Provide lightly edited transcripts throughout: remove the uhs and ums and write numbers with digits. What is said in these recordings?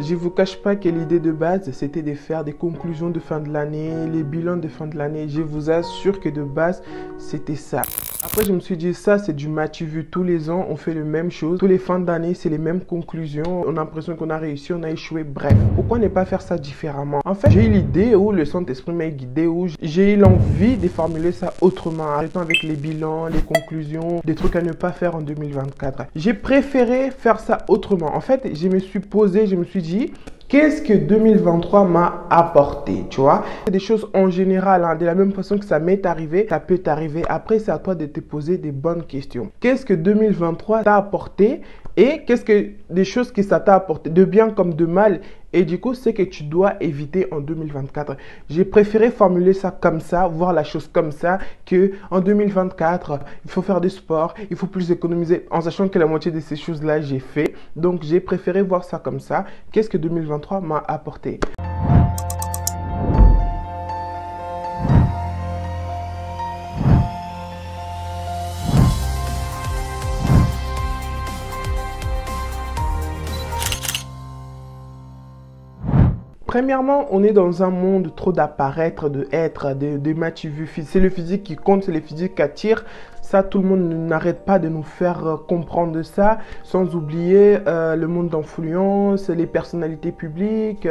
Je vous cache pas que l'idée de base, c'était de faire des conclusions de fin de l'année, les bilans de fin de l'année. Je vous assure que de base, c'était ça. Après, je me suis dit, ça, c'est du match vu. Tous les ans, on fait la même chose. Tous les fins d'année, c'est les mêmes conclusions. On a l'impression qu'on a réussi, on a échoué. Bref, pourquoi ne pas faire ça différemment? En fait, j'ai eu l'idée où le Saint-Esprit m'a guidé, où j'ai eu l'envie de formuler ça autrement, arrêtant avec les bilans, les conclusions, des trucs à ne pas faire en 2024. J'ai préféré faire ça autrement. En fait, je me suis posé, je me suis dit, qu'est-ce que 2023 m'a apporté, tu vois? C'est des choses en général, hein, de la même façon que ça m'est arrivé, ça peut t'arriver. Après, c'est à toi de te poser des bonnes questions. Qu'est-ce que 2023 t'a apporté et qu'est-ce que des choses que ça t'a apporté, de bien comme de mal? Et du coup, c'est que tu dois éviter en 2024. J'ai préféré formuler ça comme ça, voir la chose comme ça, que en 2024, il faut faire du sport, il faut plus économiser, en sachant que la moitié de ces choses-là, j'ai fait. Donc, j'ai préféré voir ça comme ça. Qu'est-ce que 2023 m'a apporté? Premièrement, on est dans un monde trop d'apparaître, de être, de match vu. C'est le physique qui compte, c'est le physique qui attire. Ça, tout le monde n'arrête pas de nous faire comprendre ça, sans oublier le monde d'influence, les personnalités publiques.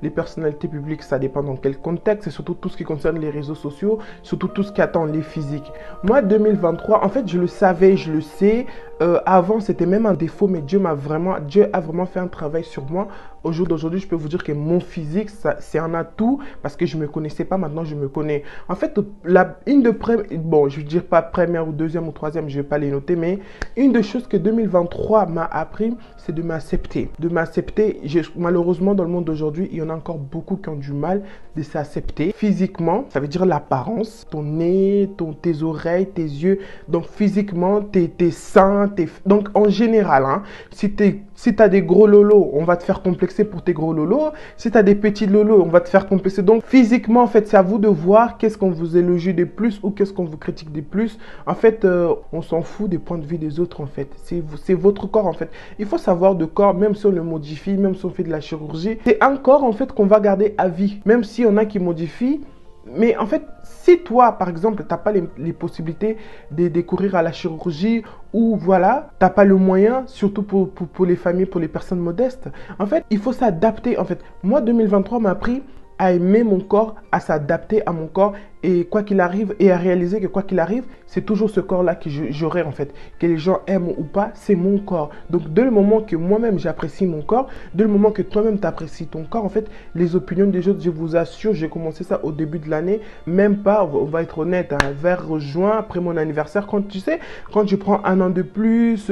Les personnalités publiques, ça dépend dans quel contexte, c'est surtout tout ce qui concerne les réseaux sociaux, surtout tout ce qui attend les physiques. Moi, 2023, en fait, je le savais, je le sais. Avant, c'était même un défaut, mais Dieu a vraiment fait un travail sur moi. Au jour d'aujourd'hui, je peux vous dire que mon physique, c'est un atout parce que je ne me connaissais pas, maintenant je me connais. En fait, bon, je ne veux dire pas première ou deuxième ou troisième, je ne vais pas les noter, mais une des choses que 2023 m'a appris, c'est de m'accepter. De m'accepter, malheureusement, dans le monde d'aujourd'hui, il y en a encore beaucoup qui ont du mal de s'accepter. Physiquement, ça veut dire l'apparence, ton nez, tes oreilles, tes yeux. Donc physiquement, tes seins, donc en général, hein, si tu as des gros lolos, on va te faire complexer pour tes gros lolos. Si tu as des petits lolos, on va te faire complexer. Donc physiquement, en fait, c'est à vous de voir qu'est-ce qu'on vous élogie de plus ou qu'est-ce qu'on vous critique de plus. En fait, on s'en fout des points de vue des autres, en fait. C'est votre corps, en fait. Il faut savoir de corps, même si on le modifie, même si on fait de la chirurgie, c'est un corps, en fait, qu'on va garder à vie. Même si on a qui modifient. Mais en fait, si toi, par exemple, tu n'as pas les possibilités de découvrir à la chirurgie ou voilà, tu n'as pas le moyen, surtout pour les familles, pour les personnes modestes, en fait, il faut s'adapter. En fait, moi, 2023 m'a appris à aimer mon corps, à s'adapter à mon corps et quoi qu'il arrive, et à réaliser que quoi qu'il arrive, c'est toujours ce corps-là que j'aurai en fait. Que les gens aiment ou pas, c'est mon corps. Donc, dès le moment que moi-même j'apprécie mon corps, dès le moment que toi-même tu apprécies ton corps, en fait, les opinions des autres, je vous assure, j'ai commencé ça au début de l'année, même pas, on va être honnête, hein, vers juin, après mon anniversaire, quand tu sais, quand je prends un an de plus,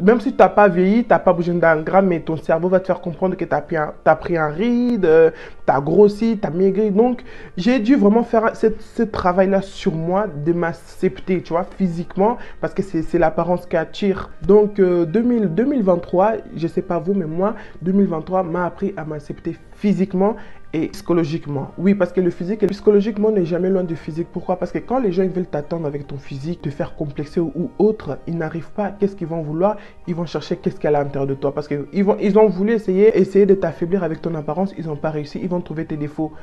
même si tu n'as pas vieilli, tu n'as pas bougé d'un gramme, mais ton cerveau va te faire comprendre que tu as pris un ride, tu as grossi, tu as maigri. Donc, j'ai dû vraiment faire ce travail-là sur moi, de m'accepter, tu vois, physiquement, parce que c'est l'apparence qui attire. Donc, 2023, je sais pas vous, mais moi, 2023 m'a appris à m'accepter physiquement et psychologiquement. Oui, parce que le physique et psychologiquement n'est jamais loin du physique. Pourquoi? Parce que quand les gens ils veulent t'attendre avec ton physique, te faire complexer ou autre, ils n'arrivent pas. Qu'est-ce qu'ils vont vouloir? Ils vont chercher qu'est-ce qu'il y a à l'intérieur de toi. Parce qu'ils ont voulu essayer de t'affaiblir avec ton apparence. Ils n'ont pas réussi. Ils vont trouver tes défauts.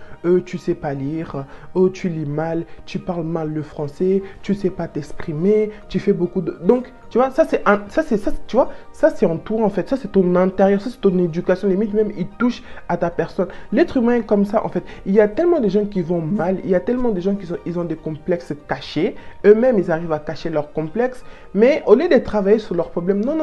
Tu sais pas lire. Tu lis mal. Tu parles mal le français. Tu sais pas t'exprimer. Tu fais beaucoup de... Donc, tu vois, tu vois, ça c'est en toi en fait. Ça c'est ton intérieur. Ça c'est ton éducation. Limite même, il touche à ta personne. L'être humain est comme ça en fait. Il y a tellement de gens qui vont mal. Il y a tellement de gens ils ont des complexes cachés. Eux-mêmes, ils arrivent à cacher leurs complexes. Mais au lieu de travailler sur leurs problèmes, non.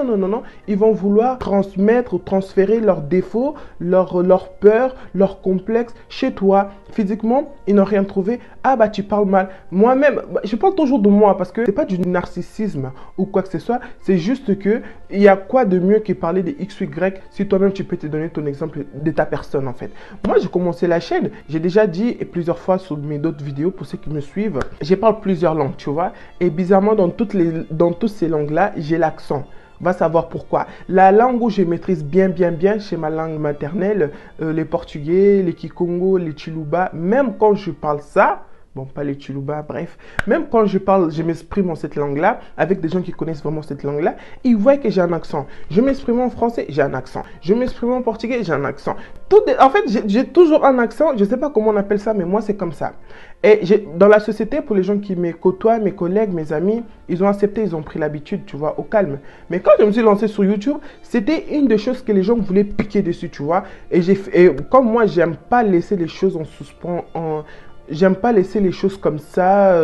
Ils vont vouloir transmettre ou transférer leurs défauts, leurs peurs, leurs complexes chez toi. Physiquement, ils n'ont rien trouvé. Ah bah tu parles mal. Moi-même, je parle toujours de moi parce que c'est pas du narcissisme ou quoi que ce soit. C'est juste que il y a quoi de mieux que parler de X ou Y si toi-même tu peux te donner ton exemple de ta personne en fait. Moi, j'ai commencé la chaîne. J'ai déjà dit plusieurs fois sur mes d'autres vidéos pour ceux qui me suivent. Je parle plusieurs langues, tu vois. Et bizarrement, dans toutes ces langues-là, j'ai l'accent. Va savoir pourquoi. La langue où je maîtrise bien, c'est ma langue maternelle, les portugais, les kikongo, les chiluba. Même quand je parle ça, Bon, pas les Tchoulouba, bref. Même quand je parle, je m'exprime en cette langue-là, avec des gens qui connaissent vraiment cette langue-là, ils voient que j'ai un accent. Je m'exprime en français, j'ai un accent. Je m'exprime en portugais, j'ai un accent. En fait, j'ai toujours un accent. Je ne sais pas comment on appelle ça, mais moi, c'est comme ça. Et dans la société, pour les gens qui me côtoient, mes collègues, mes amis, ils ont accepté, ils ont pris l'habitude, tu vois, au calme. Mais quand je me suis lancé sur YouTube, c'était une des choses que les gens voulaient piquer dessus, tu vois. Et comme moi, j'aime pas laisser les choses en suspens, j'aime pas laisser les choses comme ça,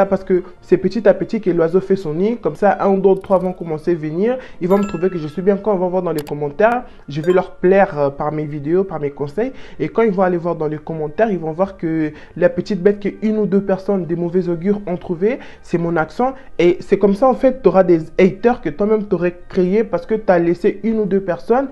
parce que c'est petit à petit que l'oiseau fait son nid. Comme ça, 1, 2, 3 vont commencer à venir. Ils vont me trouver que je suis bien. Quand on va voir dans les commentaires, je vais leur plaire par mes vidéos, par mes conseils. Et quand ils vont aller voir dans les commentaires, ils vont voir que la petite bête que 1 ou 2 personnes, des mauvais augures, ont trouvé, c'est mon accent. Et c'est comme ça, en fait, tu auras des haters que toi-même tu aurais créés parce que tu as laissé 1 ou 2 personnes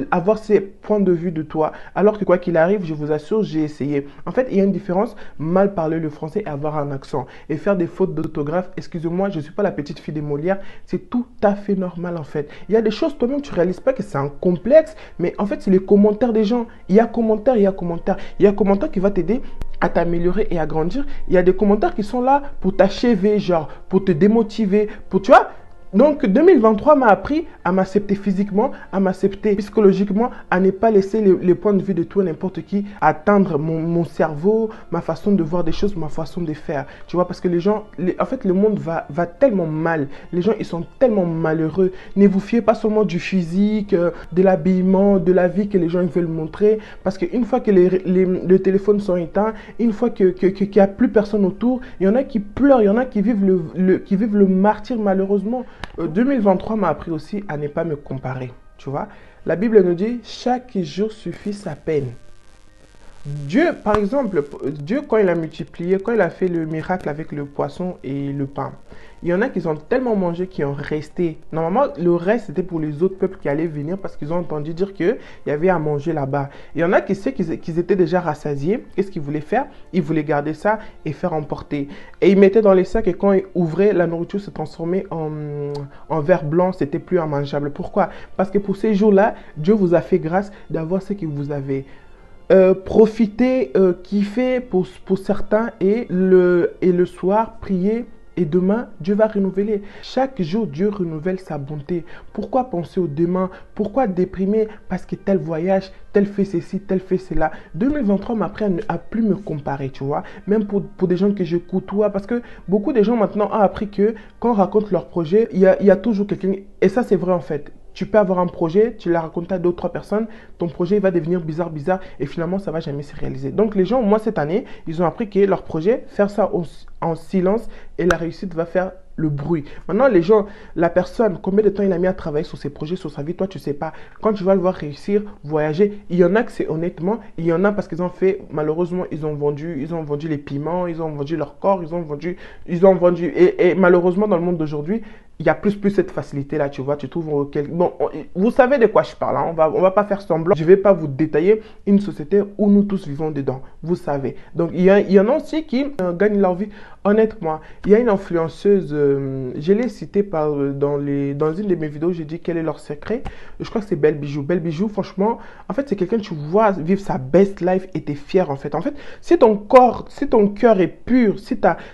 avoir ces points de vue de toi. Alors que quoi qu'il arrive, je vous assure, j'ai essayé. En fait, il y a une différence, mal parler le français et avoir un accent. Et faire des fautes d'orthographe, excusez-moi, je ne suis pas la petite fille des Molières, c'est tout à fait normal en fait. Il y a des choses, toi-même, tu ne réalises pas que c'est un complexe, mais en fait, c'est les commentaires des gens. Il y a commentaires, il y a commentaires. Il y a commentaires qui va t'aider à t'améliorer et à grandir. Il y a des commentaires qui sont là pour t'achever, genre, pour te démotiver, pour, tu vois. Donc 2023 m'a appris à m'accepter physiquement, à m'accepter psychologiquement, à ne pas laisser les points de vue de tout et n'importe qui atteindre mon cerveau, ma façon de voir des choses, ma façon de faire. Tu vois, parce que les gens, en fait, le monde va tellement mal. Les gens, ils sont tellement malheureux. Ne vous fiez pas seulement du physique, de l'habillement, de la vie que les gens ils veulent montrer. Parce qu'une fois que les téléphones sont éteints, une fois qu'il n'y a plus personne autour, il y en a qui pleurent, il y en a qui vivent le martyre malheureusement. 2023 m'a appris aussi à ne pas me comparer, tu vois. La Bible nous dit, chaque jour suffit sa peine. Dieu, par exemple, Dieu, quand il a multiplié, quand il a fait le miracle avec le poisson et le pain, il y en a qui ont tellement mangé qui ont resté. Normalement, le reste, c'était pour les autres peuples qui allaient venir parce qu'ils ont entendu dire qu'il y avait à manger là-bas. Il y en a qui sait qu'ils étaient déjà rassasiés. Qu'est-ce qu'ils voulaient faire? Ils voulaient garder ça et faire emporter. Et ils mettaient dans les sacs et quand ils ouvraient, la nourriture se transformait en verre blanc. C'était plus immangeable. Pourquoi? Parce que pour ces jours-là, Dieu vous a fait grâce d'avoir ce que vous avez. Profiter, kiffer pour certains et le soir, prier. Et demain, Dieu va renouveler. Chaque jour, Dieu renouvelle sa bonté. Pourquoi penser au demain? Pourquoi déprimer? Parce que tel voyage, tel fait ceci, tel fait cela. 2023 m'a appris à plus me comparer, tu vois. Même pour des gens que je côtoie. Parce que beaucoup de gens maintenant ont appris que quand on raconte leur projet, il y a toujours quelqu'un. Et ça, c'est vrai en fait. Tu peux avoir un projet, tu l'as raconté à 2 ou 3 personnes, ton projet va devenir bizarre et finalement, ça ne va jamais se réaliser. Donc, les gens, moi, cette année, ils ont appris que leur projet, faire ça en silence et la réussite va faire le bruit. Maintenant, les gens, la personne, combien de temps il a mis à travailler sur ses projets, sur sa vie, toi, tu ne sais pas. Quand tu vas le voir réussir, voyager, il y en a que c'est honnêtement, il y en a parce qu'ils ont fait, malheureusement, ils ont vendu les piments, ils ont vendu leur corps, ils ont vendu, et malheureusement, dans le monde d'aujourd'hui, il y a plus cette facilité-là, tu vois, tu trouves bon, vous savez de quoi je parle, hein? On va pas faire semblant. Je vais pas vous détailler une société où nous tous vivons dedans, vous savez. Donc, il y en a aussi qui gagnent leur vie. Honnêtement, il y a une influenceuse, je l'ai citée dans une de mes vidéos, j'ai dit quel est leur secret. Je crois que c'est Belle Bijou. Belle Bijou, franchement, en fait, c'est quelqu'un que tu vois vivre sa best life et t'es fier, en fait. En fait, si ton cœur est pur,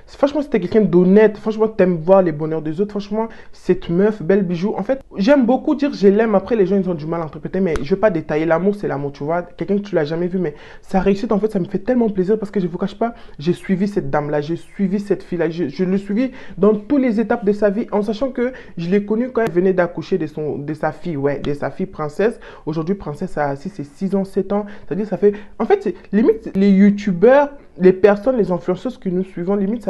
franchement, si t'es quelqu'un d'honnête, franchement, t'aimes voir les bonheurs des autres, franchement, cette meuf, Belle Bijou, en fait, j'aime beaucoup dire je l'aime. Après, les gens, ils ont du mal à interpréter, mais je vais pas détailler. L'amour, c'est l'amour, tu vois. Quelqu'un que tu l'as jamais vu, mais sa réussite, en fait, ça me fait tellement plaisir parce que je vous cache pas, j'ai suivi cette dame-là, j'ai suivi cette fille-là, je l'ai suivi dans toutes les étapes de sa vie, en sachant que je l'ai connue quand elle venait d'accoucher de sa fille, de sa fille princesse. Aujourd'hui, princesse a 6 ans, 7 ans. C'est-à-dire, ça fait, en fait, c'est limite les youtubeurs, les personnes, les influenceuses que nous suivons, limite,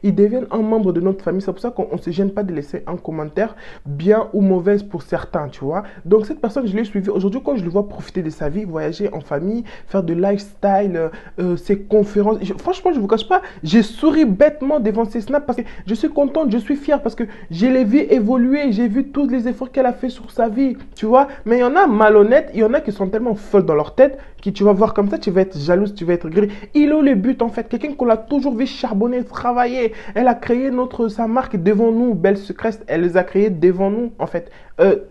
ils deviennent un membre de notre famille. C'est pour ça qu'on ne se gêne pas de laisser un commentaire, bien ou mauvaise pour certains, tu vois. Donc, cette personne, je l'ai suivie. Aujourd'hui, quand je le vois profiter de sa vie, voyager en famille, faire de lifestyle, ses conférences, franchement, je ne vous cache pas, j'ai souri bêtement devant ses snaps parce que je suis contente, je suis fière parce que je l'ai vu évoluer, j'ai vu tous les efforts qu'elle a fait sur sa vie, tu vois. Mais il y en a malhonnêtes, il y en a qui sont tellement folles dans leur tête, qui tu vas voir comme ça, tu vas être jalouse, tu vas être gris. Il est le but en fait, quelqu'un qu'on a toujours vu charbonner, travailler. Elle a créé sa marque devant nous, Belle Sucreste, elle les a créées devant nous en fait.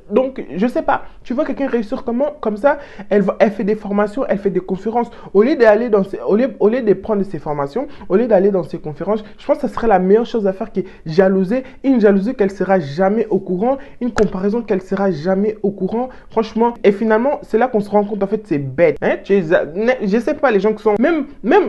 Donc, je sais pas. Tu vois quelqu'un réussir comment? Comme ça, elle fait des formations, elle fait des conférences. Au lieu d'aller au lieu de prendre ces formations, au lieu d'aller dans ces conférences, je pense que ça serait la meilleure chose à faire qui est jalouser. Une jalousie qu'elle sera jamais au courant, une comparaison qu'elle sera jamais au courant. Franchement, et finalement, c'est là qu'on se rend compte, en fait, c'est bête. Hein? Je sais pas, les gens qui sont... Même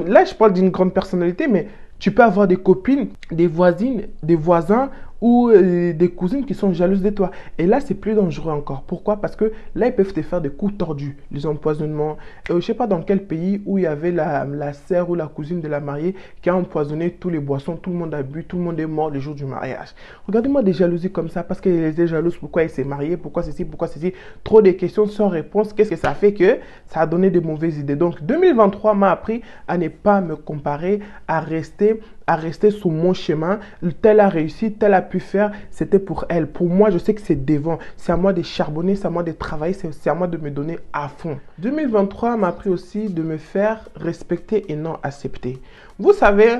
là, je parle d'une grande personnalité, mais tu peux avoir des copines, des voisines, des voisins ou des cousines qui sont jalouses de toi. Et là, c'est plus dangereux encore. Pourquoi? Parce que là, ils peuvent te faire des coups tordus, les empoisonnements. Je ne sais pas dans quel pays où il y avait la sœur ou la cousine de la mariée qui a empoisonné tous les boissons. Tout le monde a bu, tout le monde est mort le jour du mariage. Regardez-moi des jalousies comme ça parce qu'elle était jalouse. Pourquoi elle s'est mariée? Pourquoi ceci? Pourquoi ceci? Trop de questions sans réponse. Qu'est-ce que ça fait que ça a donné de mauvaises idées? Donc, 2023 m'a appris à ne pas me comparer, à rester sur mon chemin. Tel a réussi, tel a pu faire, c'était pour elle. Pour moi, je sais que c'est devant. C'est à moi de charbonner, c'est à moi de travailler, c'est à moi de me donner à fond. 2023 m'a appris aussi de me faire respecter et non accepter. Vous savez,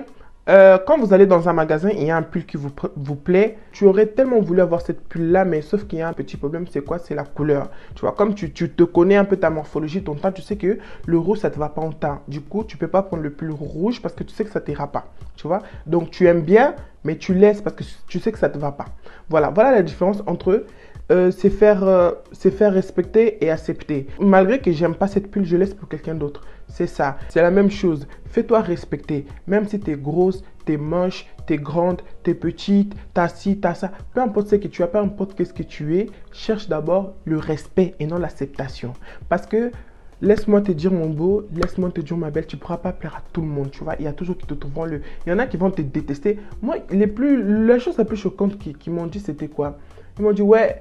quand vous allez dans un magasin et il y a un pull qui vous plaît, tu aurais tellement voulu avoir cette pull-là, mais sauf qu'il y a un petit problème, c'est quoi? C'est la couleur. Tu vois, comme tu te connais un peu ta morphologie, ton teint, tu sais que le rouge, ça ne te va pas en teint. Du coup, tu ne peux pas prendre le pull rouge parce que tu sais que ça ne t'ira pas. Tu vois? Donc, tu aimes bien, mais tu laisses parce que tu sais que ça ne te va pas. Voilà la différence entre c'est faire respecter et accepter. Malgré que j'aime pas cette pull, je laisse pour quelqu'un d'autre. C'est ça. C'est la même chose. Fais-toi respecter. Même si tu es grosse, tu es moche, tu es grande, tu es petite, tu as ci, tu as ça. Peu importe ce que tu as, peu importe qu'est-ce que tu es, cherche d'abord le respect et non l'acceptation. Parce que laisse-moi te dire mon beau, laisse-moi te dire ma belle, tu ne pourras pas plaire à tout le monde, tu vois. Il y a toujours qui te trouveront le... Il y en a qui vont te détester. Moi, la chose la plus choquante qu'ils m'ont dit, c'était quoi? Ils m'ont dit, ouais,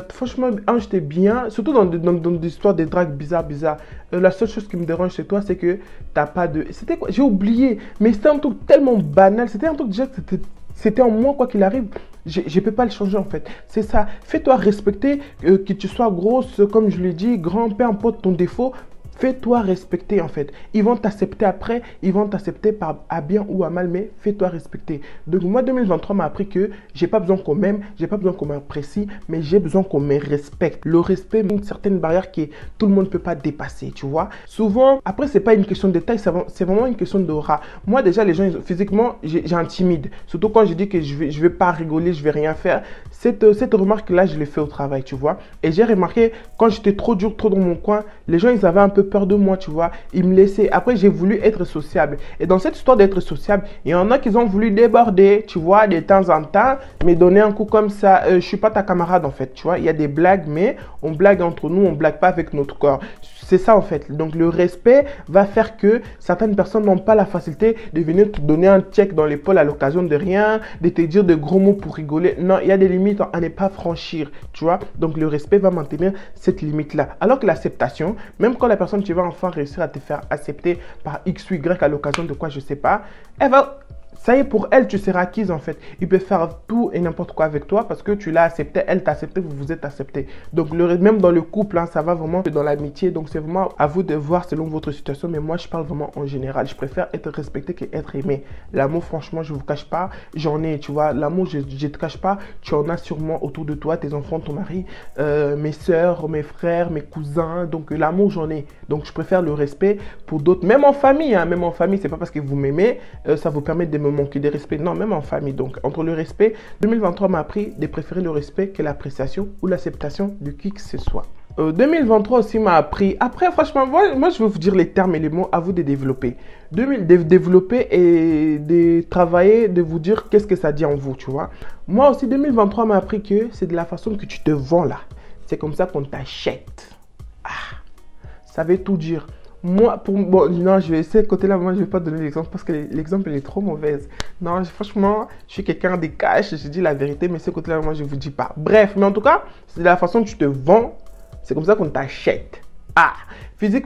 franchement, Ange, t'es bien. Surtout dans des histoires de drague bizarres. La seule chose qui me dérange chez toi, c'est que t'as pas de... C'était quoi? J'ai oublié. Mais c'était un truc tellement banal. C'était un truc déjà que c'était en moi, quoi qu'il arrive. Je ne peux pas le changer, en fait. C'est ça. Fais-toi respecter, que tu sois grosse, comme je l'ai dit, grand, peu importe ton défaut. Fais-toi respecter, en fait. Ils vont t'accepter après, ils vont t'accepter à bien ou à mal, mais fais-toi respecter. Donc, moi, 2023 m'a appris que j'ai pas besoin qu'on m'aime, j'ai pas besoin qu'on m'apprécie, mais j'ai besoin qu'on me respecte. Le respect, une certaine barrière que tout le monde ne peut pas dépasser, tu vois. Souvent, après, c'est pas une question de taille, c'est vraiment une question d'aura. Moi, déjà, les gens, physiquement, j'intimide. Surtout quand je dis que je vais pas rigoler, je vais rien faire. Cette remarque-là, je l'ai fait au travail, tu vois. Et j'ai remarqué, quand j'étais trop dur, trop dans mon coin, les gens, ils avaient un peu peur de moi, tu vois. Ils me laissaient. Après, j'ai voulu être sociable. Et dans cette histoire d'être sociable, il y en a qui ont voulu déborder, tu vois, de temps en temps, mais donner un coup comme ça. Je suis pas ta camarade, en fait, tu vois. Il y a des blagues, mais on blague entre nous, on blague pas avec notre corps. C'est ça, en fait. Donc, le respect va faire que certaines personnes n'ont pas la facilité de venir te donner un check dans l'épaule à l'occasion de rien, de te dire de gros mots pour rigoler. Non, il y a des limites à ne pas franchir, tu vois. Donc, le respect va maintenir cette limite-là. Alors que l'acceptation, même quand la personne, tu vas enfin réussir à te faire accepter par X ou Y à l'occasion de quoi, je sais pas, elle va... Ça y est, pour elle, tu seras acquise en fait. Il peut faire tout et n'importe quoi avec toi parce que tu l'as accepté, elle t'a accepté, vous vous êtes accepté. Donc, même dans le couple, hein, ça va vraiment dans l'amitié. Donc, c'est vraiment à vous de voir selon votre situation. Mais moi, je parle vraiment en général. Je préfère être respecté qu'être aimé. L'amour, franchement, je ne vous cache pas, j'en ai, tu vois. L'amour, je ne te cache pas, tu en as sûrement autour de toi, tes enfants, ton mari, mes soeurs, mes frères, mes cousins. Donc, l'amour, j'en ai. Donc, je préfère le respect pour d'autres. Même en famille, hein, même en famille, c'est pas parce que vous m'aimez, ça vous permet de me manquer de respect. Non, même en famille. Donc, entre le respect, 2023 m'a appris de préférer le respect que l'appréciation ou l'acceptation de qui que ce soit. 2023 aussi m'a appris. Après, franchement, moi, je vais vous dire les termes et les mots à vous de développer. Développer et de travailler, de vous dire qu'est-ce que ça dit en vous, tu vois. Moi aussi, 2023 m'a appris que c'est de la façon que tu te vends là. C'est comme ça qu'on t'achète. Ah, ça veut tout dire. Moi, bon, non, je vais essayer de côté-là, moi, je ne vais pas donner l'exemple parce que l'exemple, il est trop mauvaise. Non, franchement, je suis quelqu'un de cash, je dis la vérité, mais ce côté-là, moi, je ne vous dis pas. Bref, mais en tout cas, c'est de la façon que tu te vends, c'est comme ça qu'on t'achète. Ah, physique,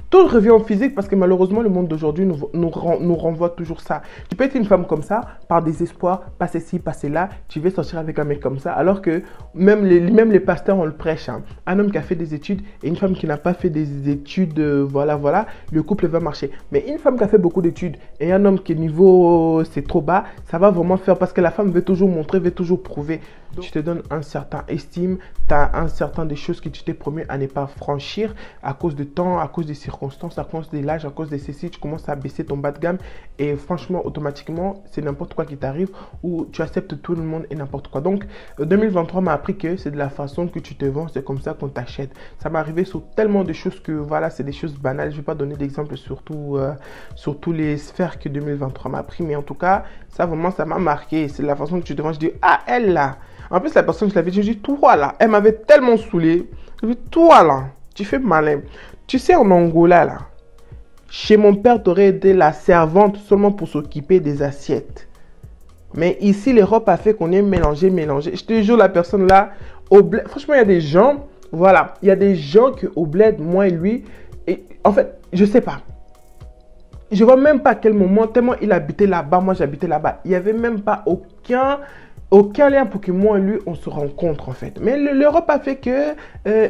tout revient au physique parce que malheureusement, le monde d'aujourd'hui nous renvoie toujours ça. Tu peux être une femme comme ça, par désespoir, passer ci, passer là, tu veux sortir avec un mec comme ça, alors que même les pasteurs, on le prêche. Hein. Un homme qui a fait des études et une femme qui n'a pas fait des études, voilà, le couple va marcher. Mais une femme qui a fait beaucoup d'études et un homme qui est niveau, c'est trop bas, ça va vraiment faire parce que la femme veut toujours montrer, veut toujours prouver. Donc, tu te donnes un certain estime, tu as un certain des choses que tu t'es promis à ne pas franchir à cause du temps, à cause des circonstances, à cause de l'âge, à cause de ceci, tu commences à baisser ton bas de gamme et franchement, automatiquement, c'est n'importe quoi qui t'arrive ou tu acceptes tout le monde et n'importe quoi. Donc, 2023 m'a appris que c'est de la façon que tu te vends, c'est comme ça qu'on t'achète. Ça m'est arrivé sur tellement de choses que voilà, c'est des choses banales. Je ne vais pas donner d'exemple sur tous les sphères que 2023 m'a appris, mais en tout cas, ça vraiment, ça m'a marqué. C'est la façon que tu te vends. Je dis, ah, elle là. En plus, la personne, je l'avais dit, je dis, toi là, elle m'avait tellement saoulé. Je dis, toi là, tu fais malin. Tu sais, en Angola là, chez mon père, tu aurais été la servante seulement pour s'occuper des assiettes. Mais ici, l'Europe a fait qu'on est mélangé. Je te jure, la personne là, au bled, franchement, il y a des gens, voilà, il y a des gens que au bled, moi et lui, et en fait, je sais pas. Je vois même pas à quel moment, tellement il habitait là-bas, moi j'habitais là-bas. Il n'y avait même pas aucun lien pour que moi et lui, on se rencontre en fait. Mais l'Europe a fait que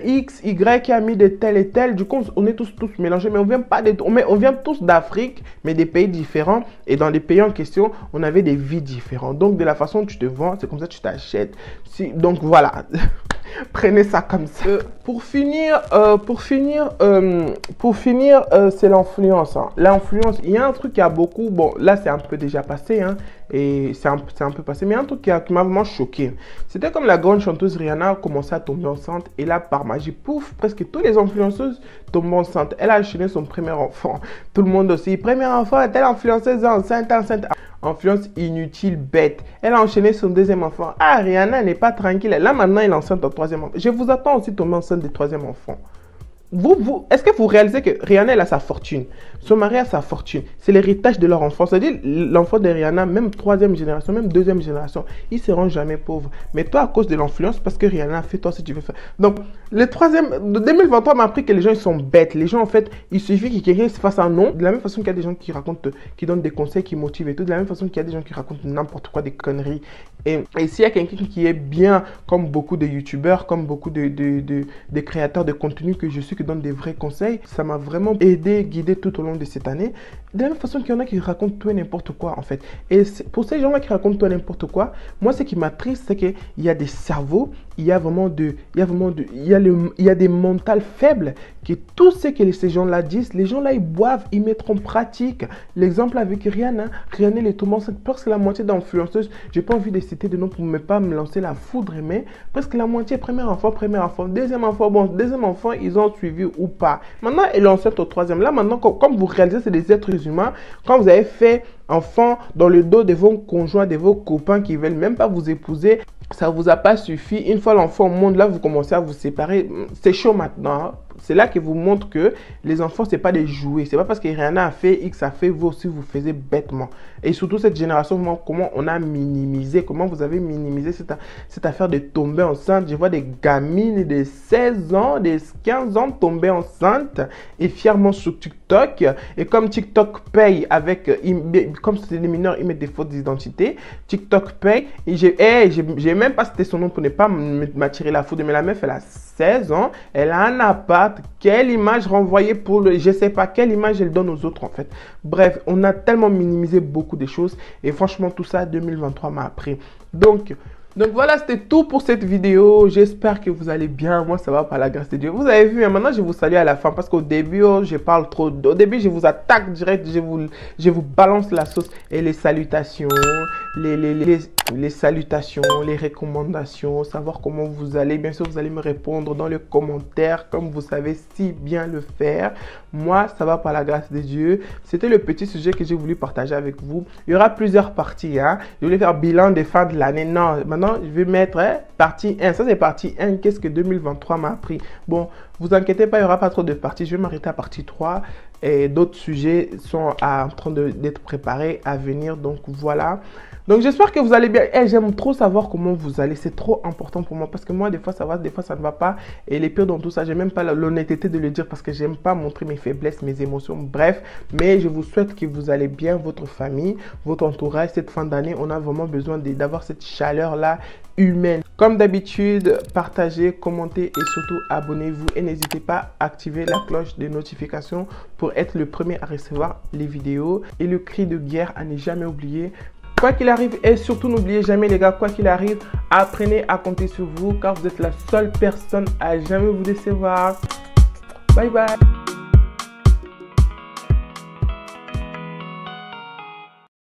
X, Y a mis de tel et tel. Du coup, on est tous mélangés. Mais on vient pas on vient tous d'Afrique, mais des pays différents. Et dans les pays en question, on avait des vies différentes. Donc, de la façon dont tu te vends, c'est comme ça que tu t'achètes. Donc, voilà. Prenez ça comme ça. Pour finir, c'est l'influence. Hein. L'influence, il y a un truc qui a beaucoup... Bon, là, c'est un peu déjà passé. Hein, et c'est un peu passé. Mais il y a un truc qui m'a vraiment choqué. C'était comme la grande chanteuse Rihanna a commencé à tomber enceinte. Et là, par magie, pouf, presque toutes les influenceuses tombent enceintes. Elle a enchaîné son premier enfant. Tout le monde aussi. Premier enfant, telle influenceuse enceinte. Influence inutile, bête. Elle a enchaîné son deuxième enfant. Ah, Rihanna n'est pas tranquille. Là, maintenant, elle est enceinte au troisième enfant. Je vous attends aussi tomber enceinte du troisième enfant. Est-ce que vous réalisez que Rihanna, elle a sa fortune? Son mari a sa fortune. C'est l'héritage de leur enfant. C'est-à-dire, l'enfant de Rihanna, même troisième génération, même deuxième génération, ils ne seront jamais pauvres. Mais toi, à cause de l'influence, parce que Rihanna a fait, toi, si tu veux faire. Donc, le troisième, 2023 m'a appris que les gens, ils sont bêtes. Les gens, en fait, il suffit que quelqu'un se fasse un nom. De la même façon qu'il y a des gens qui racontent, qui donnent des conseils, qui motivent et tout. De la même façon qu'il y a des gens qui racontent n'importe quoi, des conneries. Et s'il y a quelqu'un qui est bien, comme beaucoup de youtubeurs, comme beaucoup de créateurs de contenu que je suis, qui donnent des vrais conseils, ça m'a vraiment aidé, guidé tout au long de cette année. De la même façon qu'il y en a qui racontent tout et n'importe quoi, en fait. Et pour ces gens-là qui racontent tout et n'importe quoi, moi, ce qui m'attriste, c'est qu'il y a des cerveaux, il y a des mentales faibles, que tout ce que ces gens-là disent, les gens-là, ils boivent, ils mettent en pratique. L'exemple avec Rihanna, Rihanna, les tombants, c'est presque la moitié d'influenceuses. J'ai pas envie de citer de nom pour ne pas me lancer la foudre, mais presque la moitié, premier enfant, deuxième enfant, bon, deuxième enfant, ils ont suivi ou pas. Maintenant, elle est enceinte au troisième. Là, maintenant, comme vous réalisez, c'est des êtres humains. Quand vous avez fait enfant dans le dos de vos conjoints, de vos copains qui ne veulent même pas vous épouser, ça ne vous a pas suffi. Une fois l'enfant au monde, là, vous commencez à vous séparer. C'est chaud maintenant. Hein. C'est là que vous montre que les enfants, ce n'est pas des jouets. Ce n'est pas parce que Rihanna a fait X, a fait, vous aussi, vous faisiez bêtement. Et surtout, cette génération, comment on a minimisé, comment vous avez minimisé cette affaire de tomber enceinte. Je vois des gamines de 16 ans, de 15 ans tomber enceinte et fièrement sur TikTok. Et comme TikTok paye avec, comme c'est des mineurs, ils mettent des fausses identités. TikTok paye. Et j'ai même pas cité son nom pour ne pas m'attirer la foudre. Mais la meuf, elle a 16 ans, elle a un appart. Quelle image renvoyer pour le... Je sais pas quelle image elle donne aux autres en fait. Bref, on a tellement minimisé beaucoup de choses. Et franchement, tout ça, 2023 m'a appris. Donc voilà, c'était tout pour cette vidéo. J'espère que vous allez bien. Moi, ça va par la grâce de Dieu. Vous avez vu, hein, maintenant, je vous salue à la fin parce qu'au début, je parle trop. Au début, je vous attaque direct. Je vous balance la sauce et les salutations, les salutations, les recommandations, savoir comment vous allez. Bien sûr, vous allez me répondre dans les commentaires comme vous savez si bien le faire. Moi, ça va par la grâce de Dieu. C'était le petit sujet que j'ai voulu partager avec vous. Il y aura plusieurs parties. Hein. Je voulais faire bilan des fins de l'année. Non, maintenant, je vais mettre partie 1. Ça, c'est partie 1. Qu'est-ce que 2023 m'a appris? Bon, Vous inquiétez pas, il n'y aura pas trop de parties. Je vais m'arrêter à partie 3 et d'autres sujets sont en train d'être préparés à venir. Donc voilà. Donc j'espère que vous allez bien. Et j'aime trop savoir comment vous allez. C'est trop important pour moi parce que moi, des fois, ça va, des fois, ça ne va pas. Et les pires dans tout ça, j'ai même pas l'honnêteté de le dire parce que j'aime pas montrer mes faiblesses, mes émotions. Bref, mais je vous souhaite que vous allez bien, votre famille, votre entourage. Cette fin d'année, on a vraiment besoin d'avoir cette chaleur-là humaine. Comme d'habitude, partagez, commentez et surtout abonnez-vous. Et n'hésitez pas à activer la cloche de notification pour être le premier à recevoir les vidéos. Et le cri de guerre à ne jamais oublier. Quoi qu'il arrive, et surtout n'oubliez jamais les gars, quoi qu'il arrive, apprenez à compter sur vous car vous êtes la seule personne à jamais vous décevoir. Bye bye.